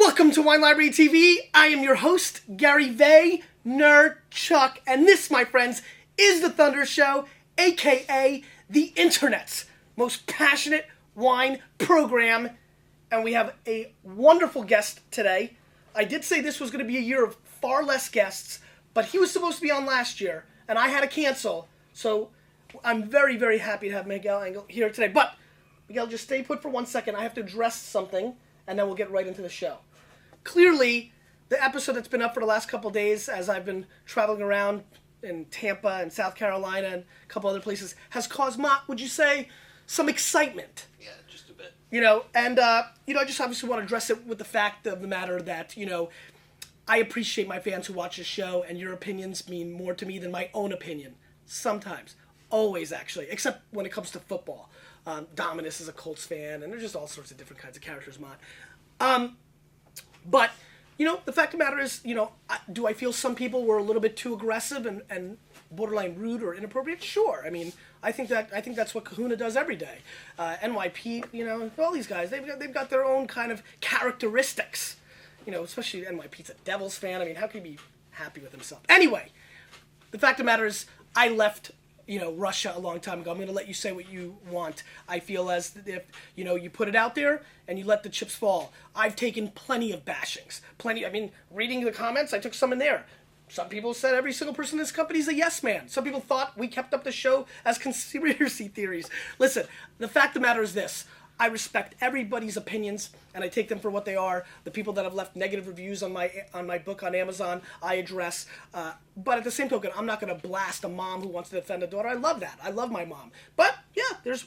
Welcome to Wine Library TV. I am your host, Gary Vaynerchuk, and this, my friends, is the Thunder Show, aka the internet's most passionate wine program. And we have a wonderful guest today. I did say this was going to be a year of far less guests, but he was supposed to be on last year, and I had to cancel. So I'm very, very happy to have Miguel Engel here today. But, Miguel, just stay put for 1 second. I have to address something, and then we'll get right into the show. Clearly, the episode that's been up for the last couple of days, as I've been traveling around in Tampa and South Carolina and a couple other places, has caused, would you say, some excitement? Yeah, just a bit. I just obviously want to address it with the fact of the matter that, I appreciate my fans who watch this show, and your opinions mean more to me than my own opinion. Sometimes. Always, actually. except when it comes to football. Dominus is a Colts fan, and there's just all sorts of different kinds of characters, But, the fact of the matter is, do I feel some people were a little bit too aggressive and borderline rude or inappropriate? Sure. I mean, I think that's what Kahuna does every day. NYP, all these guys, they've got their own kind of characteristics. Especially NYP's a Devils fan. I mean, how can he be happy with himself? Anyway, the fact of the matter is, I left Russia a long time ago. I'm going to let you say what you want. I feel as if, you put it out there and you let the chips fall. I've taken plenty of bashings. Reading the comments, I took some in there. Some people said every single person in this company is a yes man. Some people thought we kept up the show as conspiracy theories. Listen, the fact of the matter is this. I respect everybody's opinions, and I take them for what they are. The people that have left negative reviews on my book on Amazon, I address. But at the same token, I'm not going to blast a mom who wants to defend a daughter. I love that. I love my mom. But, yeah, there's,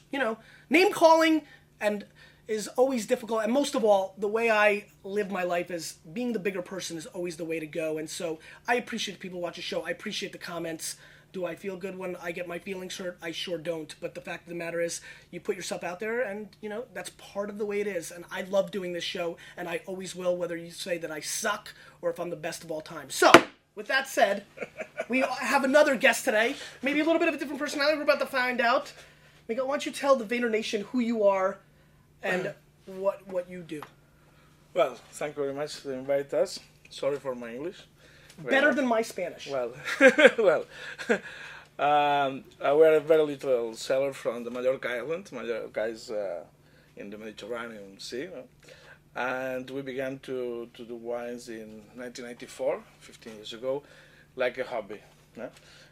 name calling and is always difficult. And most of all, the way I live my life is being the bigger person is always the way to go. And so I appreciate people watch the show. I appreciate the comments. Do I feel good when I get my feelings hurt? I sure don't. But the fact of the matter is, you put yourself out there, and, that's part of the way it is. And I love doing this show, and I always will, whether you say that I suck or if I'm the best of all time. So, with that said, we have another guest today. Maybe a little bit of a different personality. We're about to find out. Miguel, why don't you tell the Vayner Nation who you are and what you do? Well, thank you very much to invite us. Sorry for my English. Better than my Spanish. Well, we're a very little seller from the Mallorca island. Mallorca is in the Mediterranean Sea. And we began to do wines in 1994, 15 years ago, like a hobby.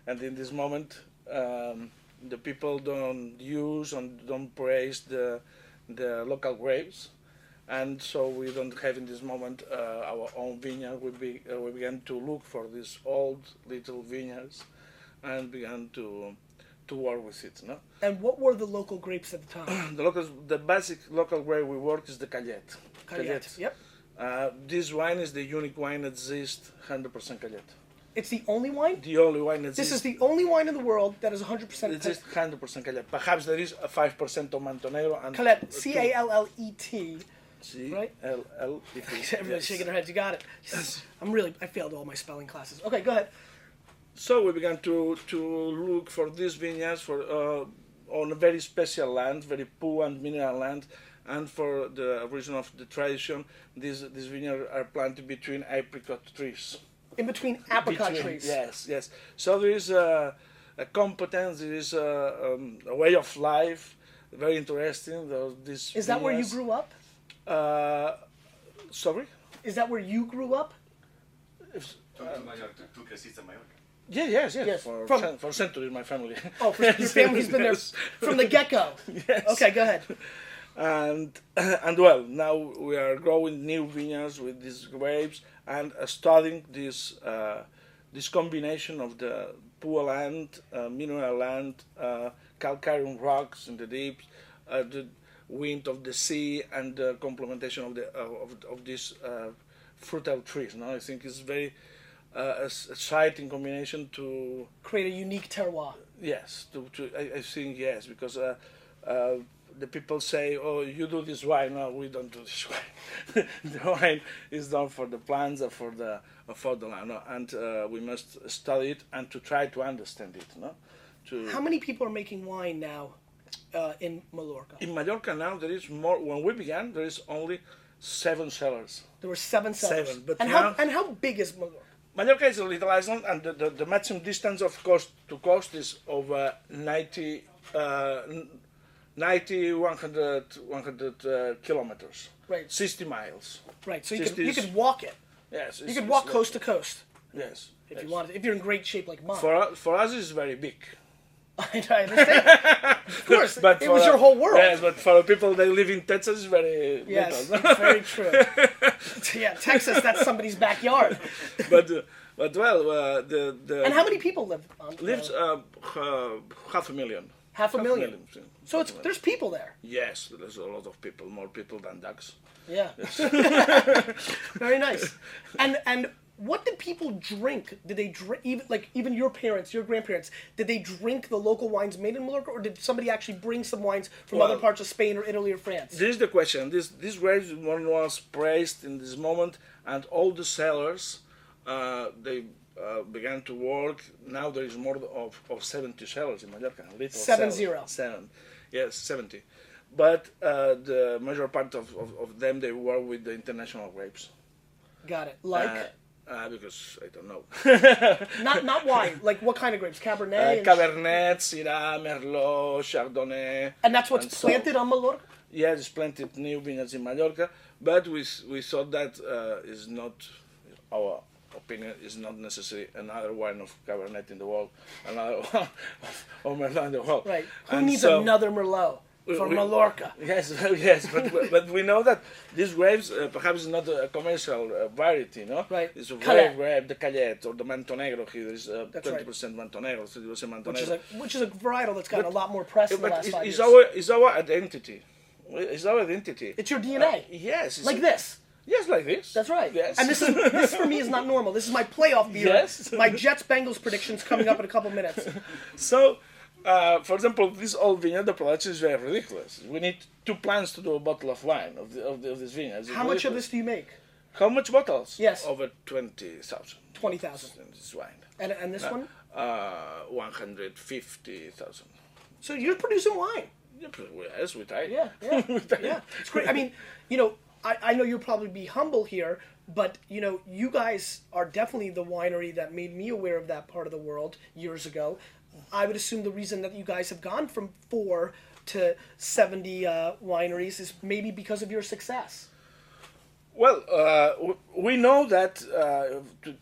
And in this moment, the people don't use and don't praise the local grapes. And so we don't have in this moment our own vineyard. We began to look for these old little vineyards and began to work with it. No? And what were the local grapes at the time? The basic local grape we work is the Callet. Callet. Yep. This wine is the unique wine that exists 100% Callet. It's the only wine? The only wine that This is the only wine in the world that is 100% Callet. It's 100% Callet. Perhaps there is a 5% of Mantonero. And Callet. C-A-L-L-E-T. C-L-L-E-T. Everybody's shaking their heads. You got it. I failed all my spelling classes. Okay, go ahead. So we began to look for these vineyards on a very special land, very poor and mineral land, and for the reason of the tradition, these vineyards are planted between apricot trees. In between apricot trees. Yes. So there is a competence, there is a way of life, very interesting. Is that where you grew up? Sorry? Is that where you grew up? Tu creciste en Mallorca? Yes. For centuries, my family. Oh, your family's been there from the get-go. Yes. Okay, go ahead. And well, now we are growing new vineyards with these grapes and studying this combination of the poor land, mineral land, calcareous rocks in the deep, the wind of the sea, and the complementation of these fruitful trees. No, I think it's very exciting combination to create a unique terroir. Yes, I think yes, because the people say, "Oh, you do this wine." No, we don't do this wine. The wine is done for the plants or for the land, no? And we must study it and to try to understand it. No, How many people are making wine now in Mallorca? In Mallorca now there is more. When we began, there is only 7 cellars. There were 7 cellars. 7, but and now- how big is Mallorca? Mallorca is a little island, and the maximum distance of coast to coast is over 100 kilometers. Right. 60 miles. Right. So you 60 could walk it. Yes. You could walk coast to coast Yes. if yes. you wanted. If you're in great shape like mine. For us, it's very big. I understand. Of course, But it for, was your whole world. Yes, but for people that live in Texas, it's very Yes, little. it's very true. Yeah, Texas, that's somebody's backyard. but well, the And how many people live on? lives 500,000. Half a million. Yeah. So there's people there. Yes, there's a lot of people, more people than ducks. Yeah. Very nice. And what did people drink? Did they drink even your parents, your grandparents? Did they drink the local wines made in Mallorca, or did somebody actually bring some wines from Well, other parts of Spain or Italy or France? This is the question. This grapes one was praised in this moment, and all the sellers they began to work. Now there is more of 70 sellers in Mallorca. Little 70. sellers. 7. Yes, 70. But the major part of them they work with the international grapes. Got it. Like Because I don't know. not wine. Like what kind of grapes? Cabernet. and Cabernet, Syrah, Merlot, Chardonnay. and that's what's and so- planted on Mallorca. Yes, it's planted new vineyards in Mallorca, but we thought that is not our opinion. Is not necessary another wine of Cabernet in the world, another one of Merlot in the world. Right. Who And needs so- another Merlot from we- Mallorca? Yes, yes, but we know that these grapes perhaps is not a commercial variety, no? Right. It's a Calais. rare grape, the Calais or the Montenegro here. There is That's right. 20% Montenegro, 30% Montenegro. Which is a varietal that's gotten a lot more press in the But last 5 it's years. it's our identity. It's our identity. It's your DNA. Yes. it's Like this. Yes, like this. That's right. Yes. And this for me is not normal. This is my playoff beer. Yes. My Jets Bengals predictions coming up in a couple minutes. So, for example, this old vineyard, the production is very ridiculous. We need 2 plants to do a bottle of wine of this vineyard. It's How much of ridiculous. this do you make? How much bottles? Yes. Over 20,000. 20,000. This wine. And this one? 150,000. So you're producing wine. Yes, we try. Yeah, yeah, yeah. It's great. I mean, I know you'll probably be humble here, but you guys are definitely the winery that made me aware of that part of the world years ago. I would assume the reason that you guys have gone from 4 to 70 wineries is maybe because of your success. Well, we know that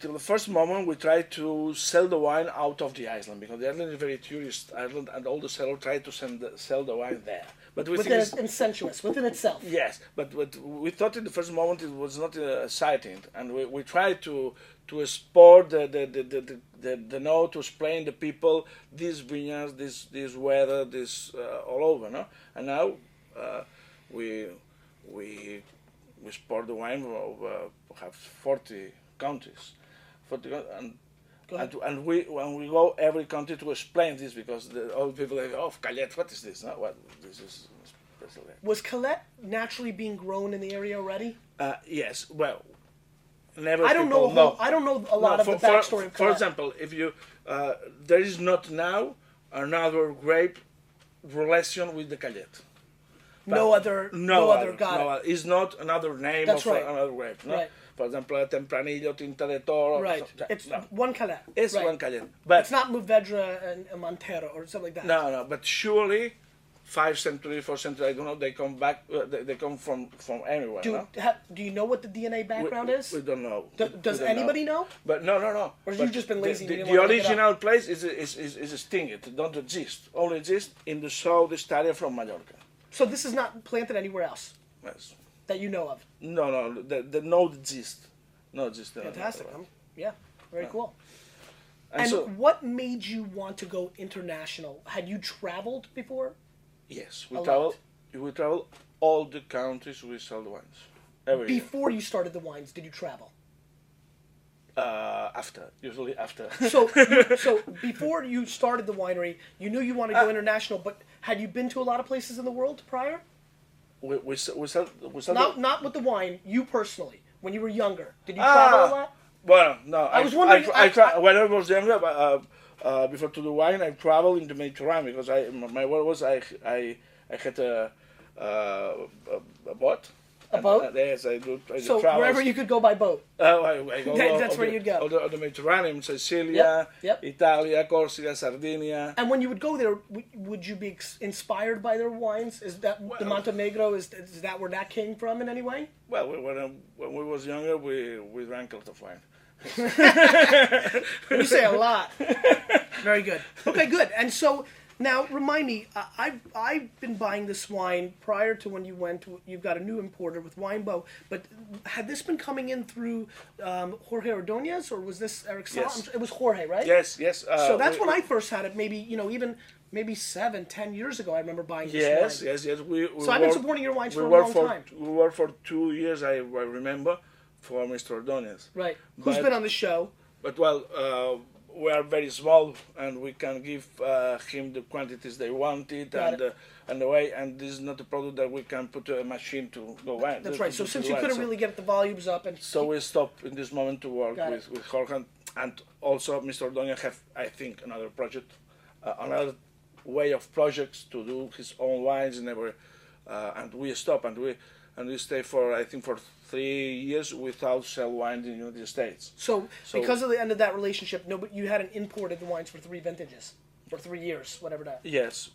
till the first moment we try to sell the wine out of the island because the island is a very tourist island, and all the sellers try to sell the wine there. But we think Within it's, insensuous, within itself. yes, but we thought in the first moment it was not exciting, and we tried to export the know to explain the people these vineyards, this weather, this all over, no? And now we export the wine of perhaps 40 countries, and when we go every country to explain this because all people are oh Calais, what is this? No, what this is special. Was Colette naturally being grown in the area already? Yes, well, never. I don't know. I don't know a lot of the backstory of Colette. For example, if you there is not now another grape relation with the Calais. No other. Got it. It's not another name That's of right. another grape. No? Right. For example, Tempranillo, Tinta de Toro. Right. So, It's no. one Calais. It's right. one Calais. But It's not Mourvedre and Montero or something like that. no. But surely, 5th century, 4th century, I don't know. They come back. They come from anywhere. Do, no? do you know what the DNA background is? We don't know. Does We don't anybody know? But no. Or have But you just been lazy and The, you the didn't wanna look it original place is extinct. It don't exist. Only exist in the southeast area from Mallorca. So this is not planted anywhere else Yes. that you know of. No. The no exist. No exist. Fantastic. Yeah, very cool. And And so, what made you want to go international? Had you traveled before? yes, A we travel all the countries we sell the wines. Every year. Before you started the wines, did you travel? Usually after. So before you started the winery, you knew you wanted to go international, but had you been to a lot of places in the world prior? we sell Not with the wine, you personally, when you were younger. Did you travel a lot? Well, no. I was wondering- When I was younger, before to the wine, I traveled in the Mediterranean because my work was I had a boat, A boat? Yes, I do. So travels. wherever you could go by boat. I go That's where you'd go. On the Mediterranean, Sicilia, Yep. Italia, Corsica, Sardinia. And when you would go there, would you be inspired by their wines? Is that the Montenegro? Is that where that came from in any way? Well, when we was younger, we drank a lot of wine. You say a lot. Very good. Okay, good. And so now remind me, I've been buying this wine prior to when you went. You've got a new importer with Winebow, but had this been coming in through Jorge Ordonez, or was this Eric Sala? Yes. It was Jorge, right? Yes. So that's when I first had it. Maybe even 7-10 years ago. I remember buying this wine. Yes. So I've been supporting your wines for a long time. We worked for 2 years. I remember for Mr. Ordonez. Right. Who's been on the show? But we are very small, and we can give him the quantities they wanted, and the way. And this is not a product that we can put a machine to go in. That's right. So since you couldn't really get the volumes up, and so we stopped in this moment to work with Jorge, and also Mr. Ordonez have, I think, another project, another way of projects to do his own wines and and we stop and we stay for, I think, for 3 years without sell wine in the United States. So because of the end of that relationship, but you hadn't imported the wines for 3 vintages, or 3 years, whatever that. Yes.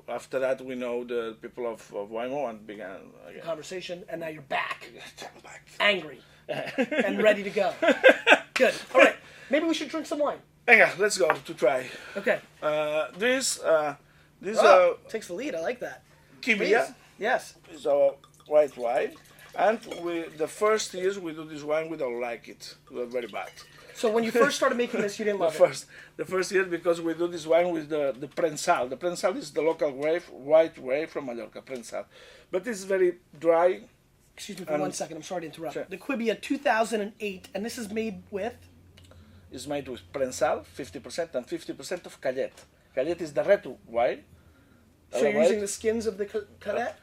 After that, we know the people of Weimar and began again. Conversation, and now you're back. I'm back. Angry. And ready to go. Good. All right. Maybe we should drink some wine. Yeah, let's go to try. Okay. This takes the lead. I like that. Kibia. Yes. Is our white wine. And the first years we do this wine, we don't like it. We're very bad. So when you first started making this, you didn't love it? The first year, because we do this wine with the Prensal. The Prensal is the local white grape from Mallorca, Prensal. But it's very dry. Excuse me for 1 second. I'm sorry to interrupt. Sure. The Quibia 2008, and this is made with? It's made with Prensal, 50%, and 50% of Callet. Callet is the red wine. So you're using the skins of the Callet?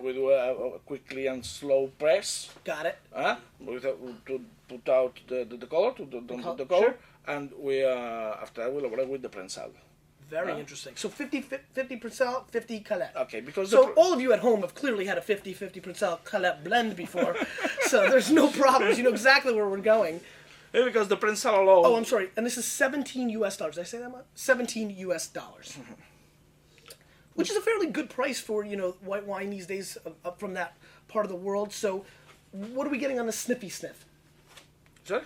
We do a quickly and slow press. Got it. To put out the color, the color, sure. And we after that we'll elaborate with the Prensal. Very interesting. So 50% 50 Calais. Okay, because so all of you at home have clearly had a 50% Calais blend before, so there's no problems. You know exactly where we're going. Yeah, because the Prensal alone. Oh, I'm sorry. And this is $17 US. Did I say that much? $17 US. Which is a fairly good price for white wine these days up from that part of the world. So, what are we getting on the sniffy sniff? Sorry?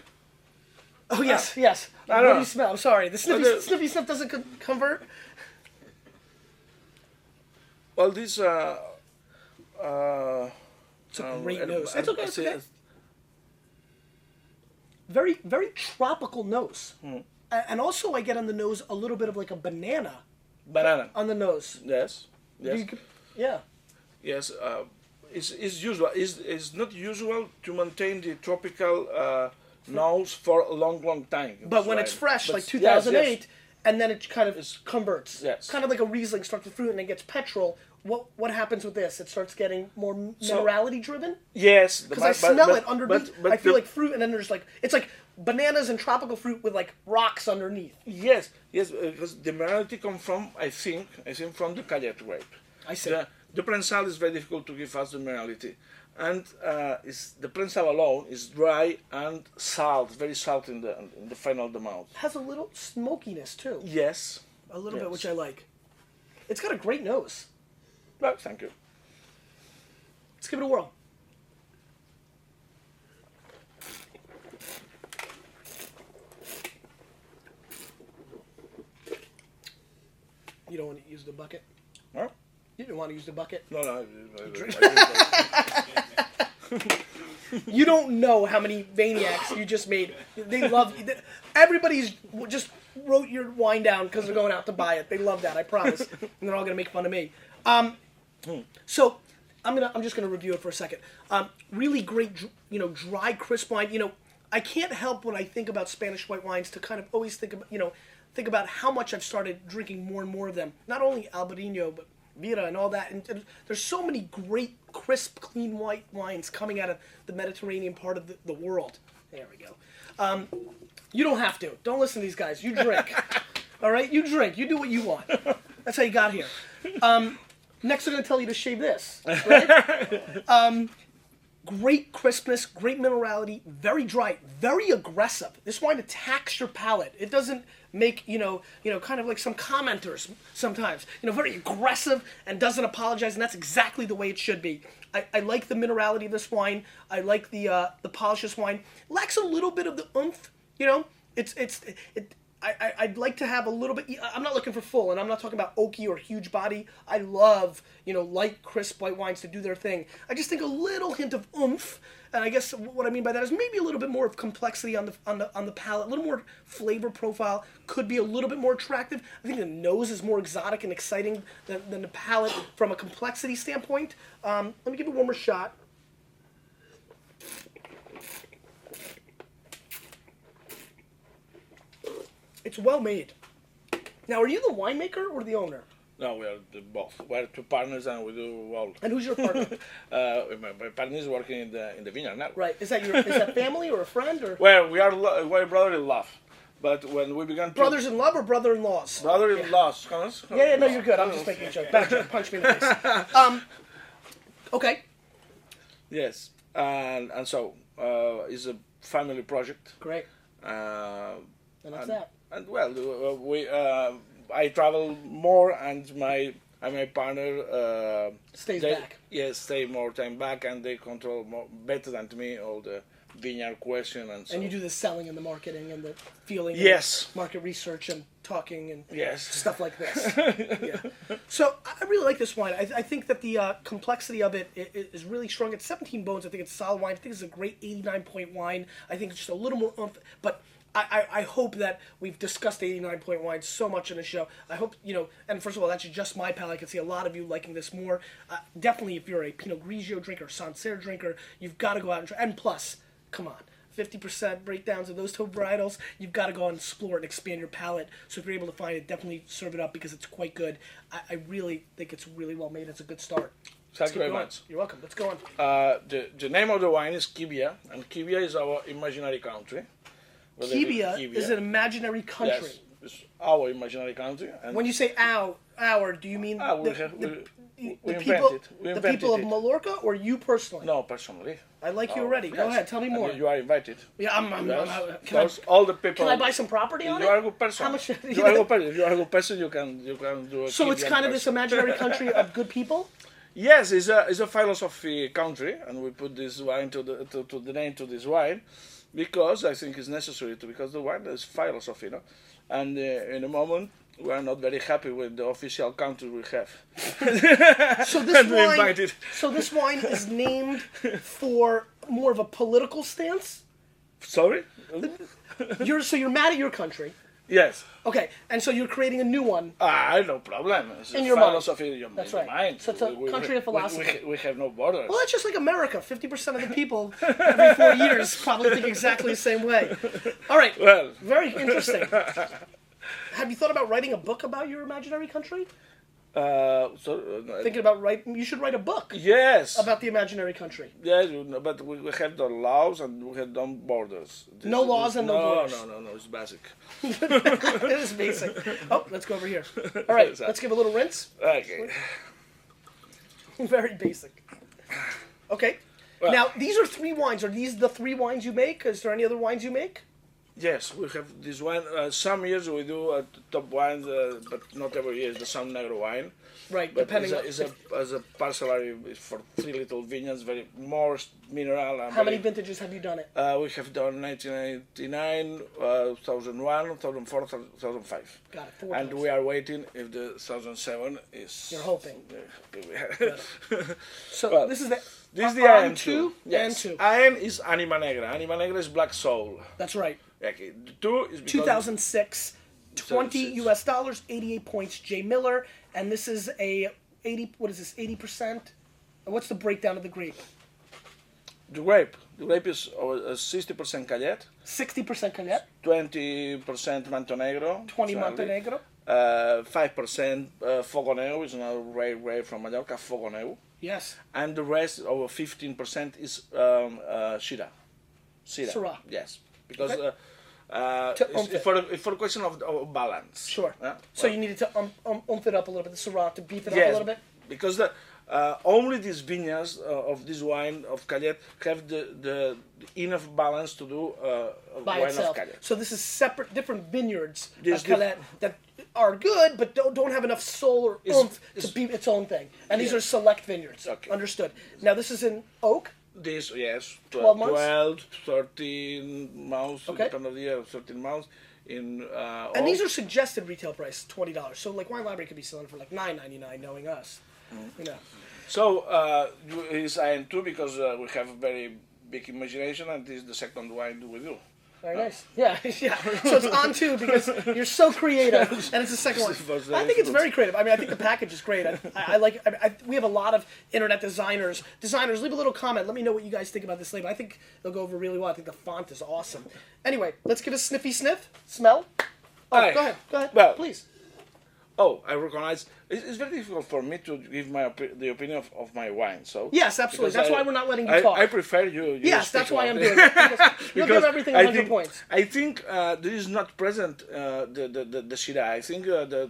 Oh yes. What do you smell? I'm sorry. The sniffy sniff doesn't convert. Well, this it's a great nose. It's okay. It's okay. Very, very tropical nose, and also I get on the nose a little bit of like a banana. Banana on the nose. Yes. Yeah. Yes. It's usual. It's not usual to maintain the tropical nose for a long time. But when it's fresh, like 2008, yes. And then it kind of converts. Yes. Kind of like a Riesling starts with fruit and then gets petrol. What happens with this? It starts getting more minerality driven? Yes. Because I smell it underneath. I feel like fruit, and then there's like, it's like bananas and tropical fruit with like rocks underneath. Yes, because the minerality comes from, I think from the Callet grape. I see. The Prensal is very difficult to give us the minerality. And the Prensal alone is dry and very salt in the final of the mouth. It has a little smokiness too. Yes. A little bit, which I like. It's got a great nose. Well, thank you. Let's give it a whirl. You don't want to use the bucket? Huh? You didn't want to use the bucket? No. You don't know how many maniacs you just made. They love you. Everybody's just wrote your wine down because they're going out to buy it. They love that, I promise. And they're all going to make fun of me. So I'm just gonna review it for a second. Really great, dry, crisp wine. I can't help when I think about Spanish white wines to kind of always think about how much I've started drinking more and more of them. Not only Albarino, but Vira and all that. And there's so many great, crisp, clean white wines coming out of the Mediterranean part of the world. There we go. You don't have to. Don't listen to these guys. You drink. All right? You drink. You do what you want. That's how you got here. Next, they're going to tell you to shave this. Right? Great crispness, great minerality, very dry, very aggressive. This wine attacks your palate. It doesn't make, kind of like some commenters sometimes. Very aggressive and doesn't apologize, and that's exactly the way it should be. I like the minerality of this wine. I like the polish of this wine. It lacks a little bit of the oomph, I'd like to have a little bit. I'm not looking for full, and I'm not talking about oaky or huge body. I love, light, crisp white wines to do their thing. I just think a little hint of oomph, and I guess what I mean by that is maybe a little bit more of complexity on the palate, a little more flavor profile could be a little bit more attractive. I think the nose is more exotic and exciting than the palate from a complexity standpoint. Let me give it one more shot. It's well made. Now, are you the winemaker or the owner? No, we are both. We are two partners, and we do well. And who's your partner? My partner is working in the vineyard now. Right. Is that family or a friend or? Well, we're brother-in-law, but when we began to Brothers-in-law or brother-in-laws? brother-in-laws, Yeah, no, you're good. I'm just making a joke. Bad joke. Punch me in the face. Okay. Yes, and so it's a family project. Great. And that's that. And well, I travel more, and my partner Stays back. Yes, stay more time back, and they control better than me all the vineyard question and so. And you do the selling and the marketing and the feeling. Yes. And market research and talking and yes. stuff like this. Yeah. So I really like this wine. I think that the complexity of it is really strong. It's 17 bones. I think it's a solid wine. I think it's a great 89-point wine. I think it's just a little more oomph, but I hope that we've discussed 89-point wine so much in the show. I hope, and first of all, that's just my palate. I can see a lot of you liking this more. Definitely, if you're a Pinot Grigio drinker, Sancerre drinker, you've got to go out and try. And plus, come on, 50% breakdowns of those two varietals, you've got to go and explore and expand your palate. So if you're able to find it, definitely serve it up because it's quite good. I really think it's really well made. It's a good start. Thank you very much. You're welcome. Let's go on. The name of the wine is Kibia, and Kibia is our imaginary country. Kibia is an imaginary country. Yes, it's our imaginary country. And when you say our, do you mean the people of Mallorca or you personally? No, personally. I like you already. Go ahead, tell me more. And you are invited. Yeah, all the people. Can I buy some property on it? You are a good person. How much? If you are a good person, you can do. So it's kind of this imaginary country of good people. Yes, it's a philosophy country, and we put this wine to the name to this wine. Because I think it's necessary because the wine is philosophy, and in a moment we are not very happy with the official country we have. So this wine is named for more of a political stance. Sorry? You're mad at your country. Yes. Okay, and so you're creating a new one. No problem. It's in your philosophy mind. In your That's right. mind. So it's a country of philosophy. We have no borders. Well, that's just like America. 50% of the people every 4 years probably think exactly the same way. All right. Well. Very interesting. Have you thought about writing a book about your imaginary country? Thinking about you should write a book. Yes. About the imaginary country. Yes, but we have the laws and we have no borders. No laws and no borders. No, it's basic. It is basic. Oh, let's go over here. All right, let's give a little rinse. Okay. Very basic. Okay. Well, now, these are 3 wines. Are these the 3 wines you make? Is there any other wines you make? Yes, we have this wine. Some years we do top wines, but not every year. It's the San Negro wine. Right, but depending as a parcelary for 3 little vineyards, very more mineral. And how many vintages have you done it? We have done 1989, 2001, 2004, 2005. Got it. 4 and times. We are waiting if the 2007 is. You're hoping. So well, this is the. This is the IN2. Yes. IN is Anima Negra. Anima Negra is Black Soul. That's right. Okay. The 2 is because 2006, $20 US, 88 points. J. Miller, and this is a 80. What is this? 80%. What's the breakdown of the grape? The grape is 60% Callet. 60% Callet. 20% Montenegro. 20 Montenegro. 5% Fogoneu is another rare grape from Mallorca. Fogoneu. Yes. And the rest, over 15%, is Syrah. Syrah. Yes. Because okay. It's for a question of balance. Sure. Yeah? So you needed to oomph it up a little bit, the Syrah, to beef it up a little bit? because only these vineyards of this wine of Callet have the enough balance to do a by wine itself. of Callet. So this is separate, different vineyards There's of Calais that are good, but don't have enough soul or oomph to be its own thing. And these Yeah. are select vineyards. Okay. Understood. Now this is in oak. This, yes, 12 months? 12, 13 months, Okay. depending on the year, 13 months. In And these are suggested retail price, $20. So like Wine Library could be selling for like $9.99, knowing us. You know. So it's IN2 because we have a very big imagination, and this is the second wine we do. Very nice. Yeah, yeah. So it's on two because you're so creative, and it's the second one. I think it's very creative. I mean, I think the package is great. I like. We have a lot of internet designers. Designers, leave a little comment. Let me know what you guys think about this label. I think they'll go over really well. I think the font is awesome. Anyway, let's give a sniffy sniff. Smell. Oh, Aye. go ahead. Go ahead. Well, please. Oh, I recognize. It's very difficult for me to give the opinion of my wine. So Yes, absolutely. because That's why we're not letting you talk. I prefer you. Yes, speak that's why I'm about it. doing it. Because you'll give everything 100 think, points. I think there is not present the Shiraz. I think the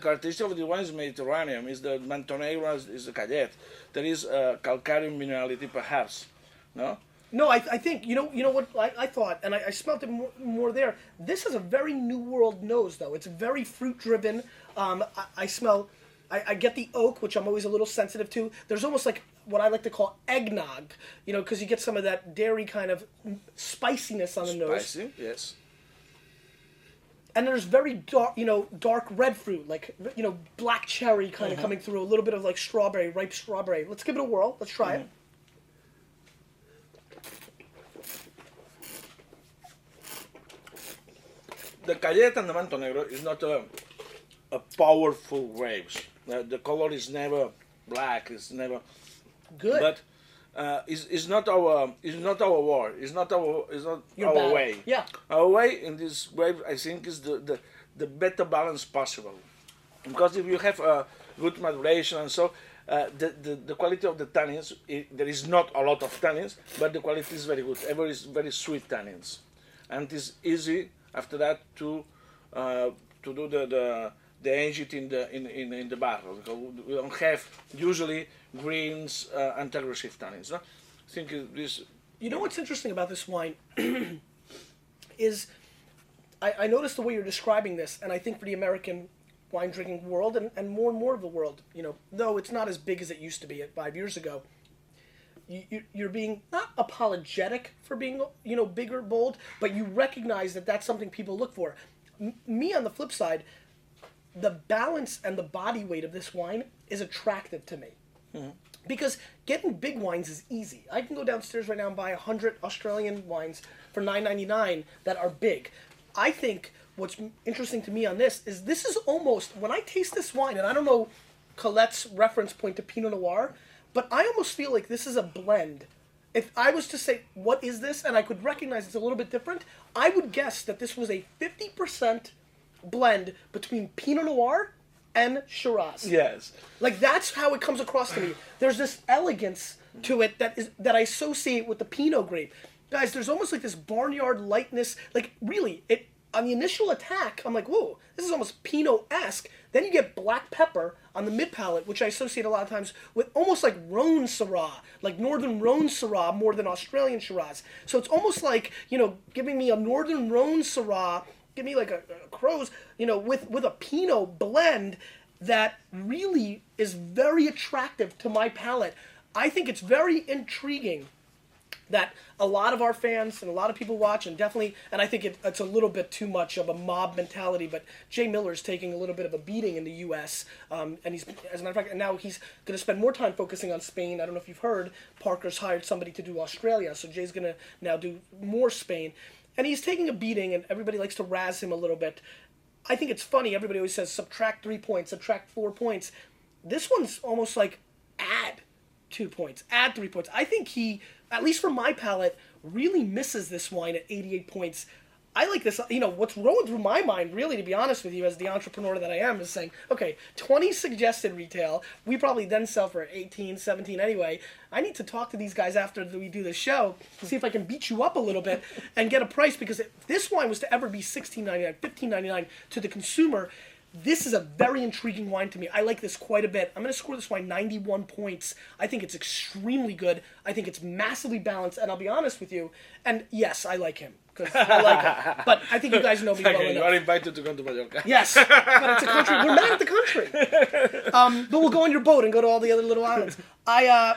characteristic of the wine is Mediterranean. Is the Montenegro is the Callet. There is calcareous minerality, perhaps. No. No, I think you know what I thought, and I smelled it more there. This is a very New World nose, though. It's very fruit driven. I smell. I get the oak, which I'm always a little sensitive to. There's almost like what I like to call eggnog, because you get some of that dairy kind of spiciness on the nose. Spicy, yes. And there's very dark, dark red fruit, like black cherry kind of coming through. A little bit of like strawberry, ripe strawberry. Let's give it a whirl. Let's try it. The Callet and the Montenegro is not a powerful grapes. The color is never black. It's never Good. But it's not our war. It's not Your our battle. way. Yeah. Our way in this grape, I think, is the better balance possible. Because if you have a good maduration and so, the quality of the tannins, there is not a lot of tannins, but the quality is very good. Very sweet tannins, and it's easy after that to do the aging in the barrel, because we don't have usually greens and aggressive tannins. No? I think this. You know what's interesting about this wine is I noticed the way you're describing this, and I think for the American wine drinking world and more of the world, though it's not as big as it used to be 5 years ago, you're being not apologetic for being bigger, bold, but you recognize that that's something people look for. Me on the flip side, the balance and the body weight of this wine is attractive to me. Mm-hmm. Because getting big wines is easy. I can go downstairs right now and buy 100 Australian wines for $9.99 that are big. I think what's interesting to me on this is almost, when I taste this wine, and I don't know Colette's reference point to Pinot Noir, but I almost feel like this is a blend. If I was to say, what is this? And I could recognize it's a little bit different, I would guess that this was a 50% blend between Pinot Noir and Shiraz. Yes. Like, that's how it comes across to me. There's this elegance to it that I associate with the Pinot grape. Guys, there's almost like this barnyard lightness. Like, really, on the initial attack, I'm like, whoa, this is almost Pinot-esque. Then you get black pepper on the mid-palate, which I associate a lot of times with almost like Rhone Syrah, like Northern Rhone Syrah more than Australian Shiraz. So it's almost like, giving me a Northern Rhone Syrah, give me like a Crows, with a Pinot blend that really is very attractive to my palate. I think it's very intriguing that a lot of our fans and a lot of people watch, and I think it's a little bit too much of a mob mentality, but Jay Miller's taking a little bit of a beating in the U.S., and he's, as a matter of fact, and now he's going to spend more time focusing on Spain. I don't know if you've heard, Parker's hired somebody to do Australia, so Jay's going to now do more Spain, and he's taking a beating, and everybody likes to razz him a little bit. I think it's funny, everybody always says, subtract 3 points, subtract 4 points. This one's almost like add 2 points, add 3 points. I think he, at least for my palate, really misses this wine at 88 points. I like this, what's rolling through my mind, really, to be honest with you, as the entrepreneur that I am, is saying, okay, 20 suggested retail, we probably then sell for 18, 17 anyway. I need to talk to these guys after we do the show, see if I can beat you up a little bit and get a price, because if this wine was to ever be $16.99, $15.99 to the consumer, This is a very intriguing wine to me. I like this quite a bit. I'm going to score this wine 91 points. I think it's extremely good. I think it's massively balanced, and I'll be honest with you. And yes, I like him because I like him. But I think you guys know me well Okay, you are enough. invited to come to Mallorca. Yes, but it's a country. We're mad at the country. But we'll go on your boat and go to all the other little islands. I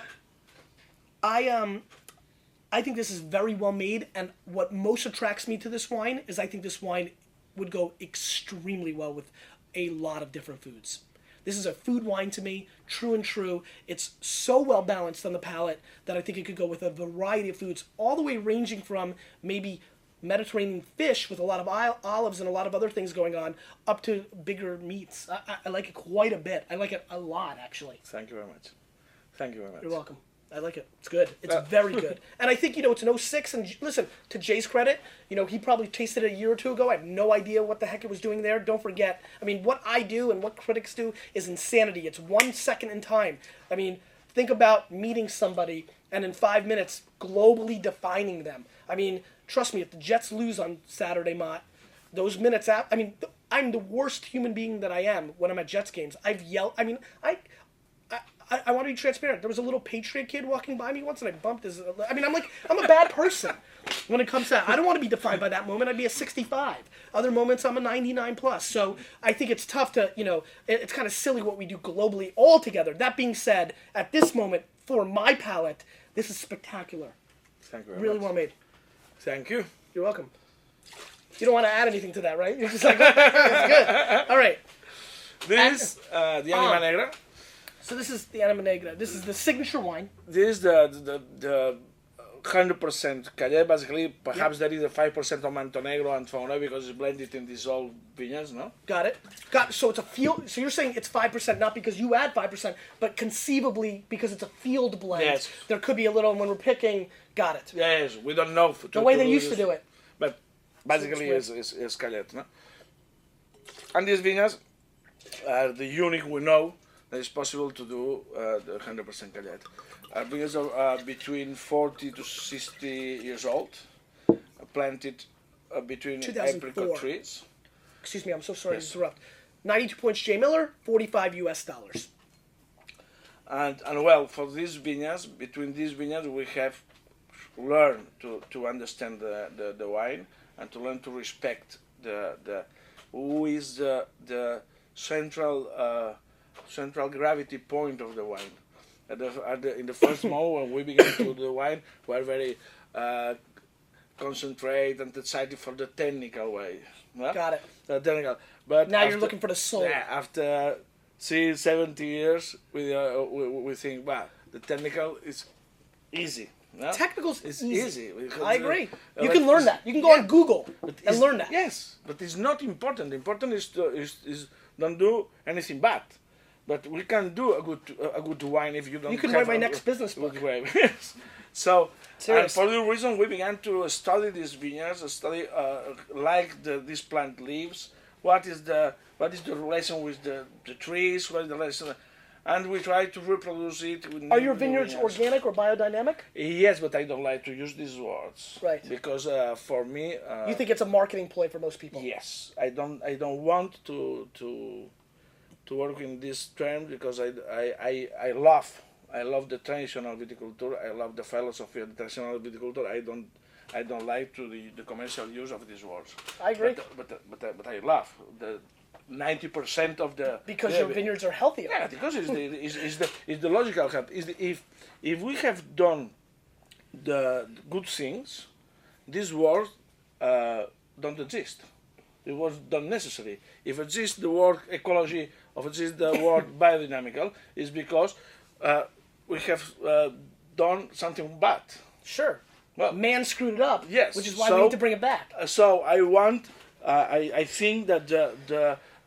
think this is very well made, and what most attracts me to this wine is I think this wine would go extremely well with a lot of different foods. This is a food wine to me, true and true. It's so well balanced on the palate that I think it could go with a variety of foods, all the way ranging from maybe Mediterranean fish with a lot of olives and a lot of other things going on, up to bigger meats. I like it quite a bit. I like it a lot, actually. Thank you very much. Thank you very much. You're welcome. I like it. It's good. It's very good. And I think, it's an 06, and listen, to Jay's credit, he probably tasted it a year or two ago. I have no idea what the heck it was doing there. Don't forget, what I do and what critics do is insanity. It's 1 second in time. Think about meeting somebody and in 5 minutes globally defining them. Trust me, if the Jets lose on Saturday, Mott, those minutes out, I'm the worst human being that I am when I'm at Jets games. I've yelled, I want to be transparent. There was a little Patriot kid walking by me once, and I bumped his. I'm a bad person when it comes to that. I don't want to be defined by that moment. I'd be a 65. Other moments, I'm a 99 plus. So I think it's tough to, it's kind of silly what we do globally all together. That being said, at this moment, for my palate, this is spectacular. Thank you very Really much. well made. Thank you. You're welcome. You don't want to add anything to that, right? You're just like, it's good. All right. This the Anima Negra. So this is the Anima Negra. This is the signature wine. This is the 100% Calle. Basically, perhaps there is a 5% of Montenegro and Fauna because it's blended in these old vineyards, no? Got it. So it's a field. So you're saying it's 5%, not because you add 5%, but conceivably because it's a field blend. Yes. There could be a little when we're picking. Got it. Yes, we don't know. The way they used to do it. But basically, it's Calle, no? And these vineyards are the unique we know that it's possible to do the 100% Calle. Vineyards are between 40 to 60 years old, planted between 2004. apricot trees. Excuse me, I'm so sorry to interrupt. 92 points, J. Miller, $45 US. And well, for these vineyards, between these vineyards, we have learned to understand the wine and to learn to respect the who is the central gravity point of the wine. In the first moment when we began to do the wine, we are very concentrated and excited for the technical way. Yeah? Got it. The technical. But Now you're looking for the soul. Yeah, after 70 years, we think, wow, the technical is easy. No? Technical's It's easy. easy. I agree. You can learn that. You can go on Google and learn that. Yes, but it's not important. Important is don't do anything bad. But we can do a good wine if you don't. You can have write my a next business book. good wine. Yes. So, and Serious. for the reason we began to study these vineyards, study this plant lives. What is the relation with the trees? What is the relation? And we try to reproduce it. With Are your vineyards organic or biodynamic? Yes, but I don't like to use these words. Right. Because for me. You think it's a marketing ploy for most people? Yes, I don't want to work in this term because I love the traditional viticulture. I love the philosophy of the traditional viticulture. I don't like the commercial use of these words. I agree. But I love the 90% of the Because your vineyards are healthier. Yeah, because it's the logical help. If we have done the good things, these words don't exist. It was done necessary. If exists the word ecology, or exists the word biodynamical, is because we have done something bad. Sure. Well, Man screwed it up. yes. Which is why we need to bring it back. So I want. I think that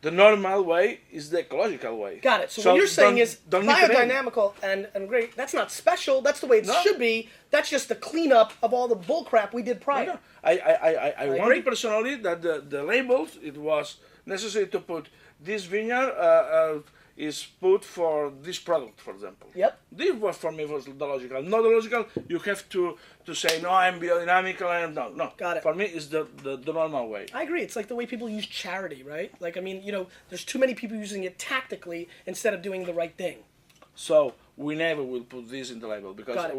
the normal way is the ecological way. Got it. So what you're saying is don't nip it in. biodynamical and great. That's not special. That's the way it No. should be. That's just the cleanup of all the bull crap we did prior. No, I agree. wanted personally that the labels, it was necessary to put this vineyard is put for this product, for example. Yep. This was for me was the logical. Not the logical. You have to say no. I'm biodynamical. I am no. Got it. For me, it's the normal way. I agree. It's like the way people use charity, right? Like, I mean, there's too many people using it tactically instead of doing the right thing. So we never will put this in the label Got because it.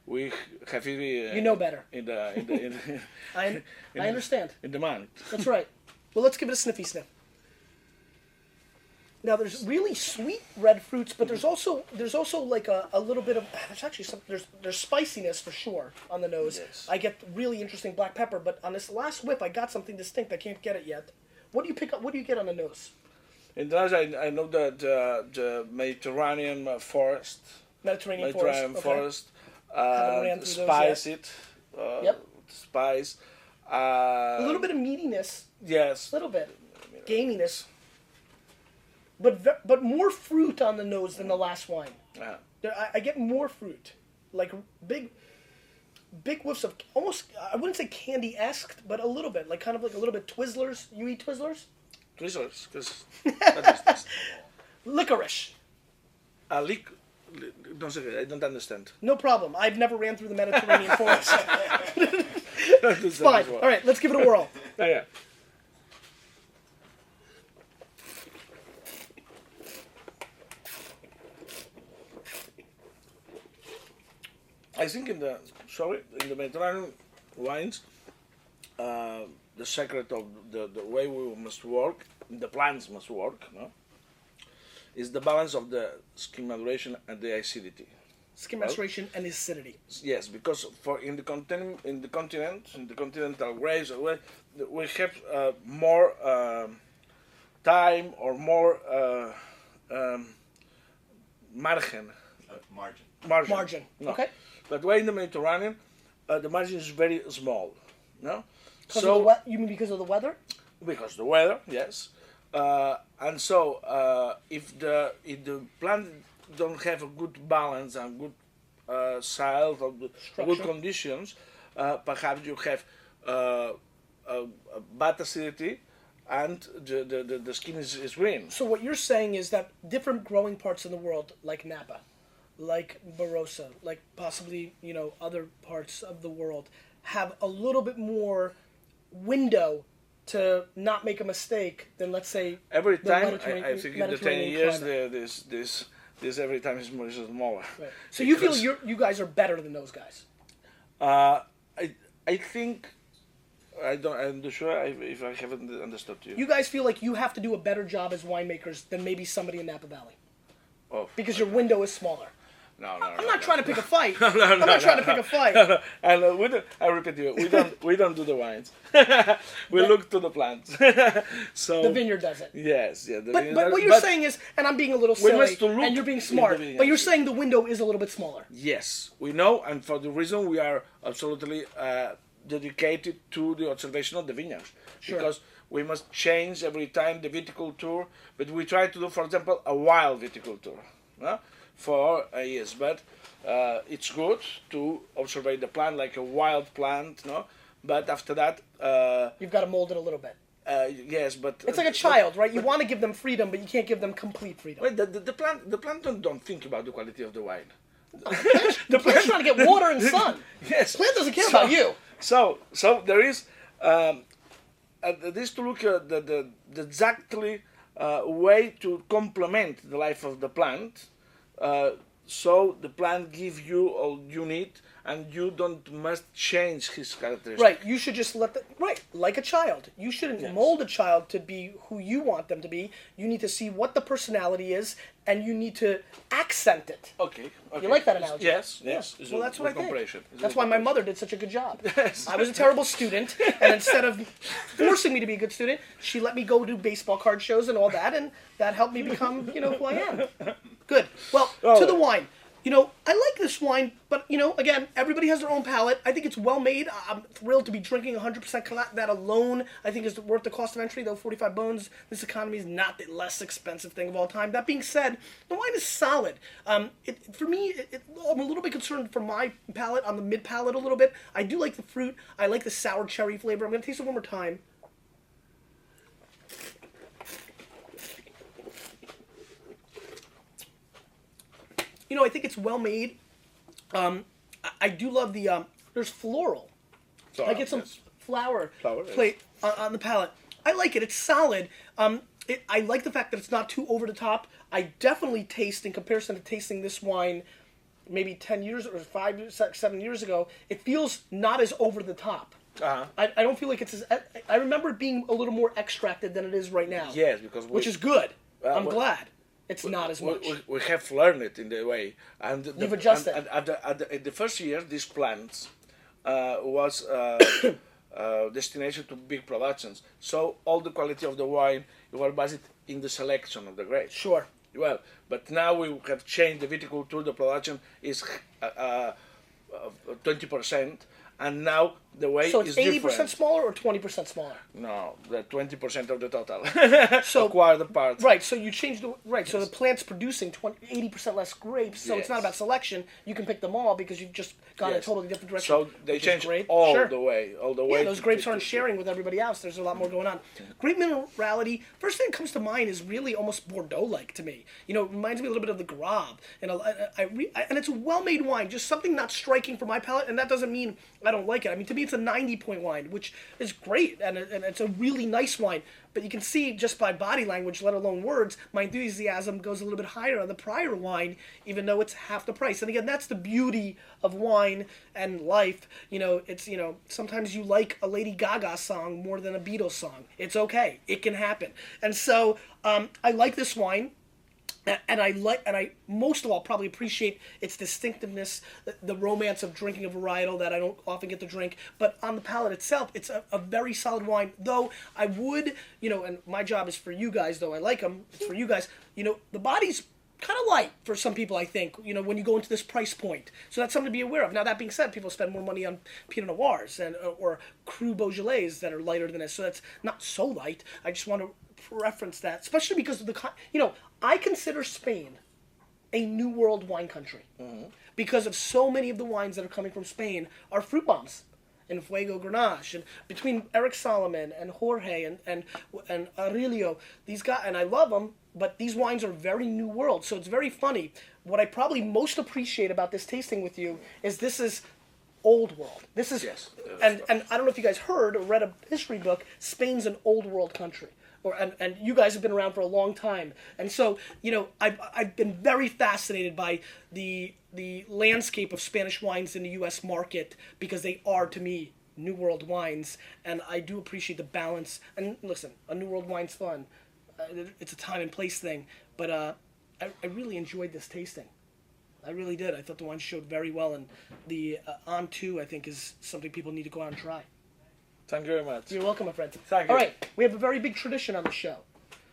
we have it. You know better. In the I understand. in demand. That's right. Well, let's give it a sniffy sniff. Now, there's really sweet red fruits, but there's also like a little bit of there's actually there's spiciness for sure on the nose. Yes. I get really interesting black pepper, but on this last whiff, I got something distinct. I can't get it yet. What do you pick up? What do you get on the nose? In the nose, I know that the Mediterranean forest. Mediterranean forest. Haven't ran through those Spice yet. it. Yep. Spice. A little bit of meatiness. Yes. A little bit. Gaminess. But more fruit on the nose than the last wine. I get more fruit. Like big whiffs of almost, I wouldn't say candy-esque, but a little bit. Like kind of like a little bit Twizzlers. You eat Twizzlers? Twizzlers, because that is this. Licorice. Don't say I don't understand. No problem. I've never ran through the Mediterranean forest. It's fine. All right, let's give it a whirl. Yeah. I think in the Mediterranean wines, the secret of the way we must work, the plants must work, no, is the balance of the skin maturation and the acidity. Skin maceration and acidity. Yes, because in the continental grapes, we have more time or more margin. Margin. No. Okay. But way in the Mediterranean, the margin is very small. No. You mean because of the weather? Because the weather, yes. And so if the plant don't have a good balance and good soil or good conditions, perhaps you have bad acidity and the skin is green. So what you're saying is that different growing parts in the world, like Napa, like Barossa, like possibly other parts of the world, have a little bit more window to not make a mistake than, let's say, every time. Mediterranean- I think in the 10 years, this every time is more smaller. Right. So you feel you guys are better than those guys? I think I'm not sure if I haven't understood you. You guys feel like you have to do a better job as winemakers than maybe somebody in Napa Valley Oh, because your window is smaller. no. I'm not trying to pick a fight. I'm not trying to pick a fight. And I repeat to you, we don't do the wines. We look to the plants. So The vineyard does it. yes, yeah. But what you're saying is, and I'm being a little silly, must look and you're being in smart, the vineyard. but you're saying the window is a little bit smaller. Yes, we know, and for the reason we are absolutely dedicated to the observation of the vineyards. Sure. Because we must change every time the viticulture, but we try to do, for example, a wild viticulture, no? For years. But it's good to observe the plant like a wild plant, no? But after that, You've got to mold it a little bit. yes, but It's like a child, right? You want to give them freedom, but you can't give them complete freedom. Wait, the plant don't think about the quality of the wine. The plant's trying to get water and sun. Yes, The plant doesn't care about you. So there is this to look at the exactly way to complement the life of the plant, so the plant gives you all you need, and you don't must change his characteristics. Right, you should just like a child. You shouldn't mold a child to be who you want them to be. You need to see what the personality is, and you need to accent it. Okay. You like that analogy? Yes. It's Well, a that's what I good think. comparison. It's a That's good why my comparison. mother did such a good job. Yes. I was a terrible student, and instead of forcing me to be a good student, she let me go do baseball card shows and all that, and that helped me become, who I am. Good. Well, to the wine. I like this wine, but, again, everybody has their own palate. I think it's well made. I'm thrilled to be drinking 100% Calat. That alone, I think, is worth the cost of entry, though 45 bones. This economy is not the less expensive thing of all time. That being said, the wine is solid. For me, I'm a little bit concerned for my palate, on the mid palate a little bit. I do like the fruit. I like the sour cherry flavor. I'm going to taste it one more time. I think it's well made. I do love the there's floral. I get some flower plate on the palate. I like it. It's solid. I like the fact that it's not too over the top. I definitely taste, in comparison to tasting this wine maybe 10 years or 7 years ago, it feels not as over the top. Uh-huh. I don't feel like it's as... I remember it being a little more extracted than it is right now. Yes, because which is good. I'm glad it's not as much. We have learned it in the way. And You've adjusted. In the first year, these plants was destination to big productions. So all the quality of the wine, you were based in the selection of the grapes. Sure. Well, but now we have changed the viticulture. The production is 20%, and now the way so it's is 80% different. smaller or 20% smaller? No, the 20% of the total. So acquired part. Right. So you change the right. So the plant's producing 80% less grapes. So it's not about selection. You can pick them all because you've just gone in a totally different direction. So they change all the way. Yeah, those grapes aren't sharing with everybody else. There's a lot more going on. Grape minerality. First thing that comes to mind is really almost Bordeaux-like to me. It reminds me a little bit of the Grave, and and it's a well-made wine. Just something not striking for my palate, and that doesn't mean I don't like it. I mean, to me, it's a 90-point wine, which is great, and it's a really nice wine. But you can see just by body language, let alone words, my enthusiasm goes a little bit higher on the prior wine, even though it's half the price. And again, that's the beauty of wine and life. It's, sometimes you like a Lady Gaga song more than a Beatles song. It's okay. It can happen. And so I like this wine. And I most of all probably appreciate its distinctiveness, the romance of drinking a varietal that I don't often get to drink. But on the palate itself, it's a very solid wine. Though I would, and my job is for you guys, though I like them, it's for you guys. The body's kind of light for some people, I think, when you go into this price point. So that's something to be aware of. Now, that being said, people spend more money on Pinot Noirs or Cru Beaujolais that are lighter than this. So that's not so light. I just want to reference that, especially because of I consider Spain a New World wine country because of so many of the wines that are coming from Spain are fruit bombs. And Fuego Grenache, and between Eric Solomon and Jorge and Aurelio, these guys, and I love them, but these wines are very New World, so it's very funny. What I probably most appreciate about this tasting with you is this is Old World. This is, and I don't know if you guys heard or read a history book, Spain's an Old World country. And you guys have been around for a long time, and so I've been very fascinated by the landscape of Spanish wines in the U.S. market because they are, to me, New World wines, and I do appreciate the balance. And listen, a New World wine's fun; it's a time and place thing. But I really enjoyed this tasting. I really did. I thought the wine showed very well, and the On 2, I think, is something people need to go out and try. Thank you very much. You're welcome, my friend. Thank you. All right, we have a very big tradition on the show.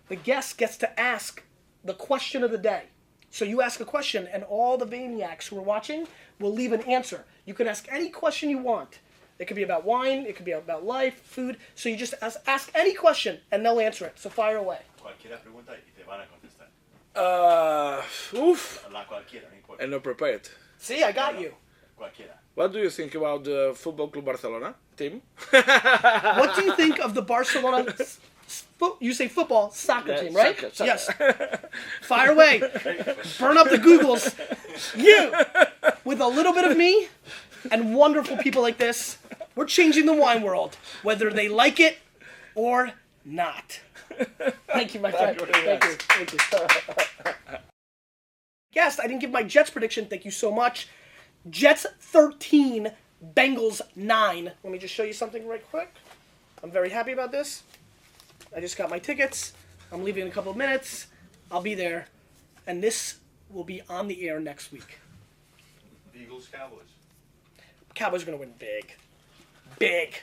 The guest gets to ask the question of the day. So you ask a question, and all the Vaniacs who are watching will leave an answer. You can ask any question you want. It could be about wine, it could be about life, food. So you just ask any question, and they'll answer it. So fire away. Cualquiera pregunta y te van a contestar. La cualquiera, no importa. And not prepared. See, I got you. Cualquiera. What do you think about the Football Club Barcelona team? What do you think of the Barcelona, you say football, soccer team, right? Soccer. Yes. Fire away. Burn up the Googles. You, with a little bit of me and wonderful people like this, we're changing the wine world, whether they like it or not. Thank you, my friend. Thank you. Guest, I didn't give my Jets prediction. Thank you so much. Jets 13, Bengals 9. Let me just show you something right quick. I'm very happy about this. I just got my tickets. I'm leaving in a couple of minutes. I'll be there. And this will be on the air next week. Eagles, Cowboys. Cowboys are going to win big. Big.